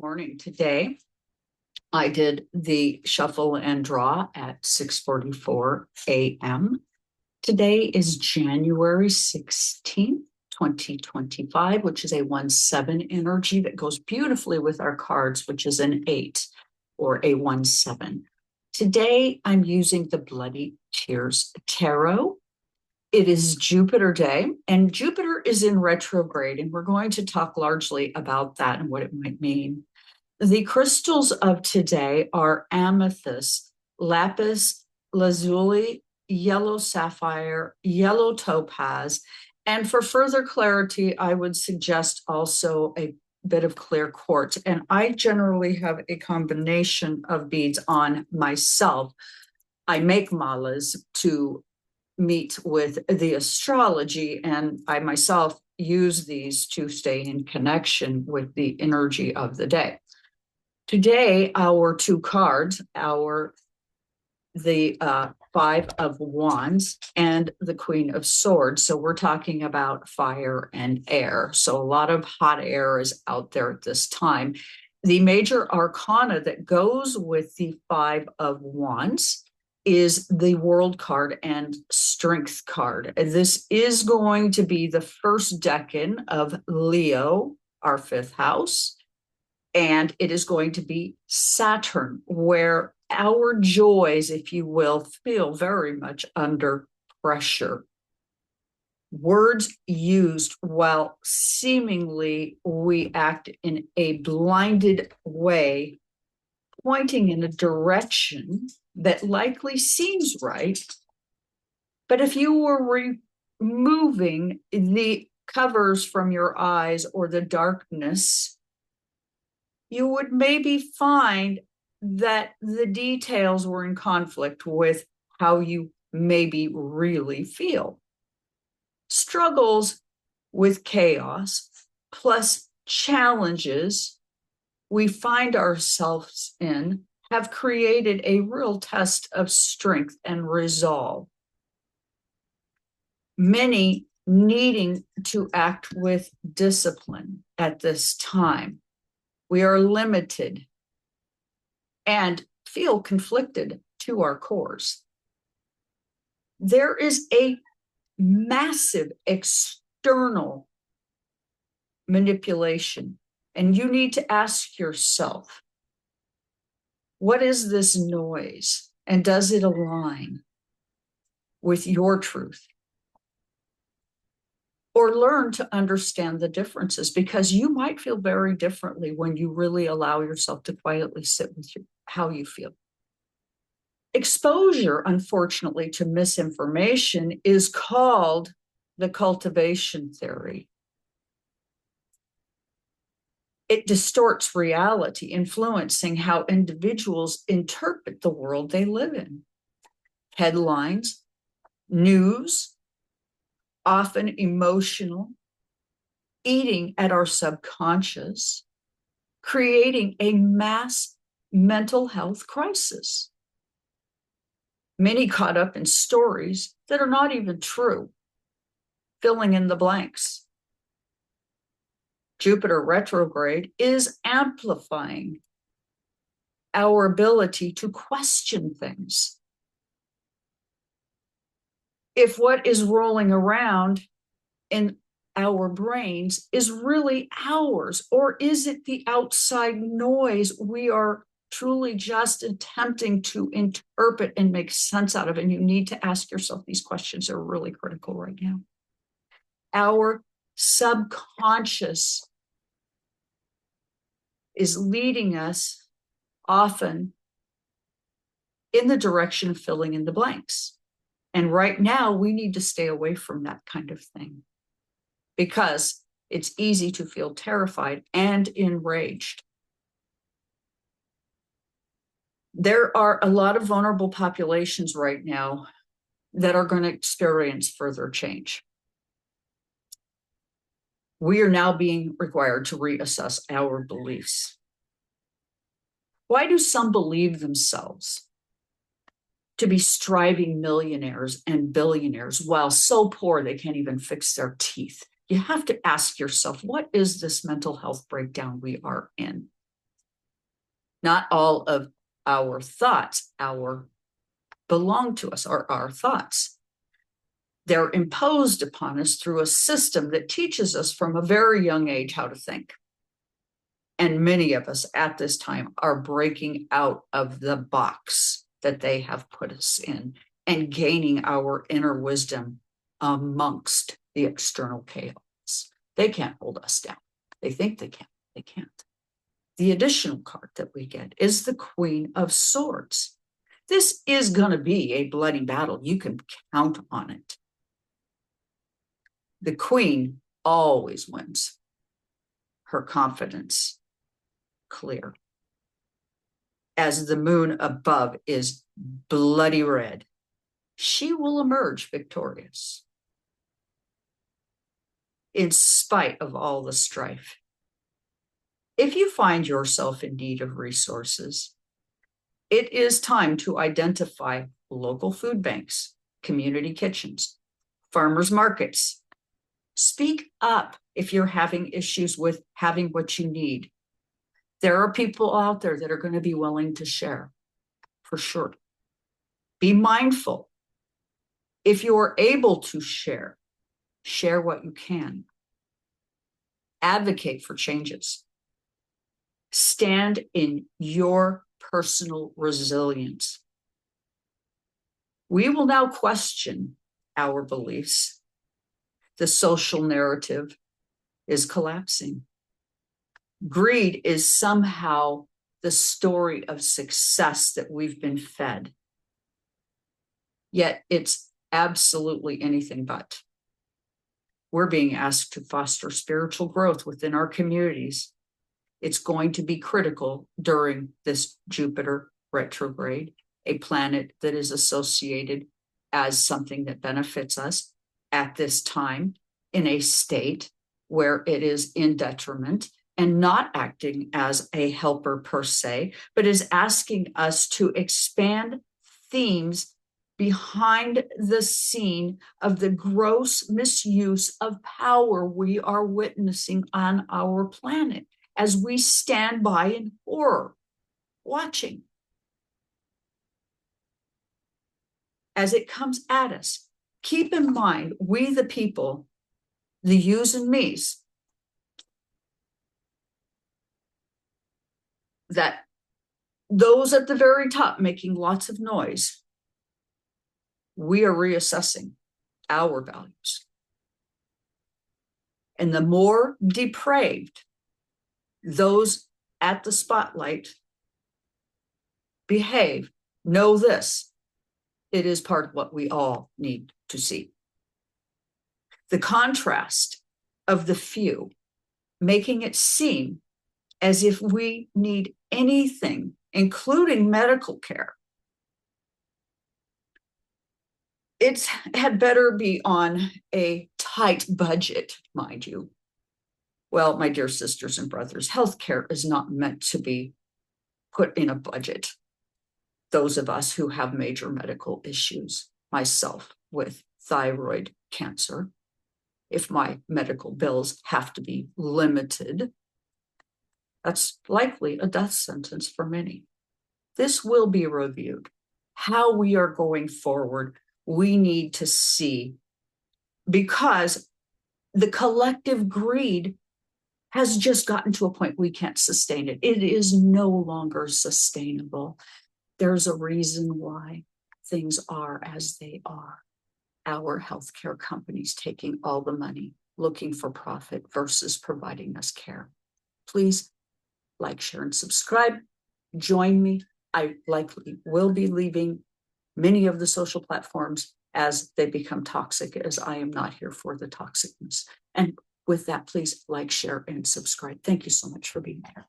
morning. Today, I did the shuffle and draw at 6:44 a.m. Today is January 16th, 2025, which is a 1-7 energy that goes beautifully with our cards, which is an 8 or a 1-7. Today, I'm using the Bloody Tears Tarot. It is Jupiter Day, and Jupiter is in retrograde, and we're going to talk largely about that and what it might mean. The crystals of today are amethyst, lapis, lazuli, yellow sapphire, yellow topaz, and for further clarity, I would suggest also a bit of clear quartz. And I generally have a combination of beads on myself. I make malas to meet with the astrology, and I myself use these to stay in connection with the energy of the day. Today, our two cards, the Five of Wands and the Queen of Swords. So we're talking about fire and air. So a lot of hot air is out there at this time. The major arcana that goes with the Five of Wands is the World card and Strength card. This is going to be the first decan of Leo, our fifth house, and it is going to be Saturn, where our joys, if you will, feel very much under pressure. Words used while seemingly we act in a blinded way, pointing in a direction that likely seems right. But if you were removing the covers from your eyes or the darkness, you would maybe find that the details were in conflict with how you maybe really feel. Struggles with chaos plus challenges we find ourselves in have created a real test of strength and resolve. Many needing to act with discipline at this time. We are limited and feel conflicted to our cores. There is a massive external manipulation, and you need to ask yourself, what is this noise, and does it align with your truth? Or learn to understand the differences, because you might feel very differently when you really allow yourself to quietly sit with how you feel. Exposure, unfortunately, to misinformation is called the cultivation theory. It distorts reality, influencing how individuals interpret the world they live in. Headlines, news, often emotional, eating at our subconscious, creating a mass mental health crisis. Many caught up in stories that are not even true, filling in the blanks. Jupiter retrograde is amplifying our ability to question things. If what is rolling around in our brains is really ours, or is it the outside noise we are truly just attempting to interpret and make sense out of? And you need to ask yourself these questions. They're really critical right now. Our subconscious is leading us often in the direction of filling in the blanks. And right now, we need to stay away from that kind of thing, because it's easy to feel terrified and enraged. There are a lot of vulnerable populations right now that are going to experience further change. We are now being required to reassess our beliefs. Why do some believe themselves to be striving millionaires and billionaires while so poor they can't even fix their teeth? You have to ask yourself, what is this mental health breakdown we are in? Not all of our thoughts belong to us, or our thoughts. They're imposed upon us through a system that teaches us from a very young age how to think. And many of us at this time are breaking out of the box that they have put us in and gaining our inner wisdom amongst the external chaos. They can't hold us down. They think they can. They can't. The additional card that we get is the Queen of Swords. This is going to be a bloody battle. You can count on it. The Queen always wins. Her confidence clear. As the moon above is bloody red, she will emerge victorious. In spite of all the strife. If you find yourself in need of resources, it is time to identify local food banks, community kitchens, farmers markets. Speak up if you're having issues with having what you need. There are people out there that are going to be willing to share, for sure. Be mindful. If you're able to share what you can. Advocate for changes. Stand in your personal resilience. We will now question our beliefs. The social narrative is collapsing. Greed is somehow the story of success that we've been fed. Yet it's absolutely anything but. We're being asked to foster spiritual growth within our communities. It's going to be critical during this Jupiter retrograde, a planet that is associated as something that benefits us at this time in a state where it is in detriment and not acting as a helper per se, but is asking us to expand themes behind the scene of the gross misuse of power we are witnessing on our planet as we stand by in horror, watching as it comes at us. Keep in mind, we the people, the yous and me's, that those at the very top making lots of noise, we are reassessing our values. And the more depraved those at the spotlight behave, know this, it is part of what we all need to see. The contrast of the few, making it seem as if we need anything, including medical care. It had better be on a tight budget, mind you. Well, my dear sisters and brothers, healthcare is not meant to be put in a budget. Those of us who have major medical issues, myself with thyroid cancer, if my medical bills have to be limited, that's likely a death sentence for many. This will be reviewed. How we are going forward, we need to see, because the collective greed has just gotten to a point we can't sustain it. It is no longer sustainable. There's a reason why things are as they are. Our healthcare companies taking all the money, looking for profit versus providing us care. Please like, share, and subscribe. Join me. I likely will be leaving many of the social platforms as they become toxic, as I am not here for the toxicness. And with that, please like, share, and subscribe. Thank you so much for being here.